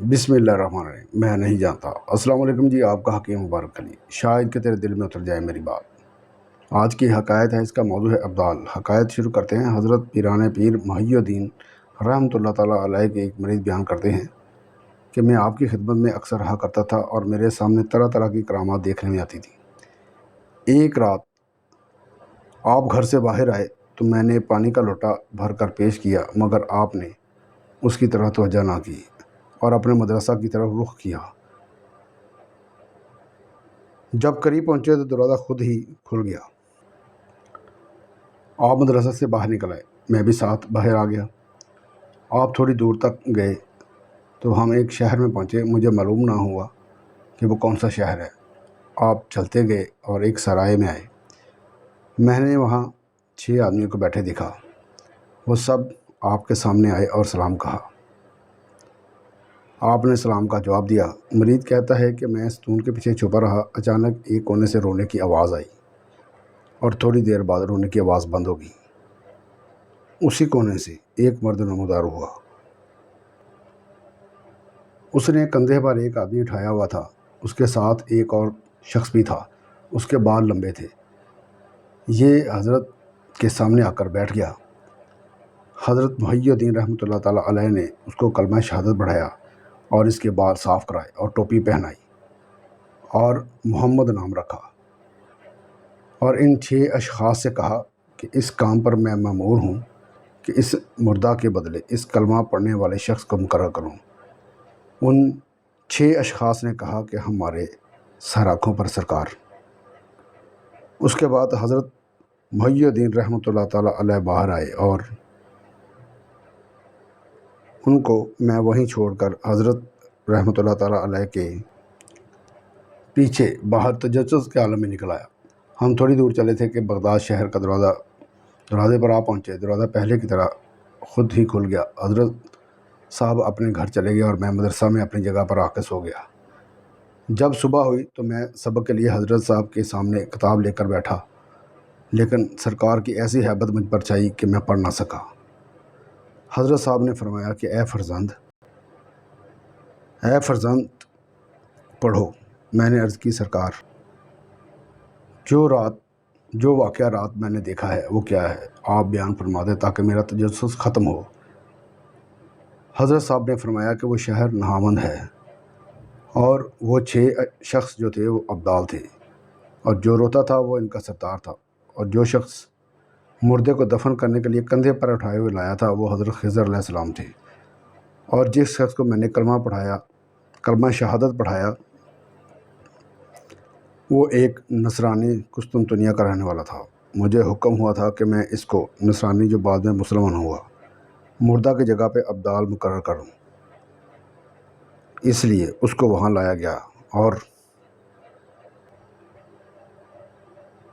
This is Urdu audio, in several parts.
بسم اللہ الرحمن الرحیم۔ میں نہیں جانتا۔ السلام علیکم جی، آپ کا حکیم مبارک علی، شاید کہ تیرے دل میں اتر جائے میری بات۔ آج کی حکایت ہے، اس کا موضوع ہے ابدال۔ حکایت شروع کرتے ہیں۔ حضرت پیران پیر محی الدین رحمۃ اللہ تعالیٰ علیہ کے ایک مریض بیان کرتے ہیں کہ میں آپ کی خدمت میں اکثر رہا کرتا تھا اور میرے سامنے طرح طرح کی کرامات دیکھنے میں آتی تھی۔ ایک رات آپ گھر سے باہر آئے تو میں نے پانی کا لوٹا بھر کر پیش کیا، مگر آپ نے اس کی طرف توجہ نہ کی اور اپنے مدرسہ کی طرف رخ کیا۔ جب قریب پہنچے تو دروازہ خود ہی کھل گیا۔ آپ مدرسہ سے باہر نکل آئے، میں بھی ساتھ باہر آ گیا۔ آپ تھوڑی دور تک گئے تو ہم ایک شہر میں پہنچے۔ مجھے معلوم نہ ہوا کہ وہ کون سا شہر ہے۔ آپ چلتے گئے اور ایک سرائے میں آئے۔ میں نے وہاں 6 آدمیوں کو بیٹھے دیکھا۔ وہ سب آپ کے سامنے آئے اور سلام کہا۔ آپ نے سلام کا جواب دیا۔ مرید کہتا ہے کہ میں ستون کے پیچھے چھپا رہا۔ اچانک ایک کونے سے رونے کی آواز آئی اور تھوڑی دیر بعد رونے کی آواز بند ہو گئی۔ اسی کونے سے ایک مرد نمودار ہوا۔ اس نے کندھے پر ایک آدمی اٹھایا ہوا تھا۔ اس کے ساتھ ایک اور شخص بھی تھا۔ اس کے بال لمبے تھے۔ یہ حضرت کے سامنے آ کر بیٹھ گیا۔ حضرت محی الدین رحمۃ اللہ تعالیٰ علیہ نے اس کو کلمہ شہادت پڑھایا اور اس کے بال صاف کرائے اور ٹوپی پہنائی اور محمد نام رکھا، اور ان 6 اشخاص سے کہا کہ اس کام پر میں مأمور ہوں کہ اس مردہ کے بدلے اس کلمہ پڑھنے والے شخص کو مقرر کروں۔ ان 6 اشخاص نے کہا کہ ہمارے سر آنکھوں پر سرکار۔ اس کے بعد حضرت محی الدین رحمۃ اللہ تعالیٰ علیہ باہر آئے اور ان کو میں وہیں چھوڑ کر حضرت رحمۃ اللہ تعالیٰ علیہ کے پیچھے باہر تجسس کے عالم میں نکل آیا۔ ہم تھوڑی دور چلے تھے کہ بغداد شہر کا دروازے پر آ پہنچے۔ دروازہ پہلے کی طرح خود ہی کھل گیا۔ حضرت صاحب اپنے گھر چلے گئے اور میں مدرسہ میں اپنی جگہ پر آ کے سو گیا۔ جب صبح ہوئی تو میں سبق کے لیے حضرت صاحب کے سامنے کتاب لے کر بیٹھا، لیکن سرکار کی ایسی ہیبت مجھ پر چھائی کہ میں پڑھ نہ سکا۔ حضرت صاحب نے فرمایا کہ اے فرزند پڑھو۔ میں نے عرض کی سرکار، جو واقعہ رات میں نے دیکھا ہے وہ کیا ہے؟ آپ بیان فرما دیں تاکہ میرا تجسس ختم ہو۔ حضرت صاحب نے فرمایا کہ وہ شہر نہاوند ہے اور وہ 6 شخص جو تھے وہ ابدال تھے، اور جو روتا تھا وہ ان کا سردار تھا، اور جو شخص مردے کو دفن کرنے کے لیے کندھے پر اٹھائے ہوئے لایا تھا وہ حضرت خضر علیہ السلام تھے، اور جس شخص کو میں نے کلمہ شہادت پڑھایا وہ ایک نصرانی قسطنطنیہ کا رہنے والا تھا۔ مجھے حکم ہوا تھا کہ میں اس کو نصرانی جو بعد میں مسلمان ہوا مردہ کی جگہ پہ ابدال مقرر کروں۔ اس لیے اس کو وہاں لایا گیا اور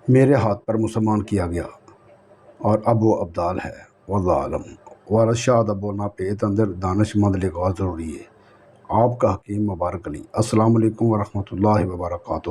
میرے ہاتھ پر مسلمان کیا گیا، اور اب وہ ابدال ہے۔ واللہ عالم۔ وارث شاہ دا بولنا پیت اندر دانش مند لگا ضروری ہے۔ آپ کا حکیم مبارک علی۔ السلام علیکم ورحمۃ اللہ وبرکاتہ۔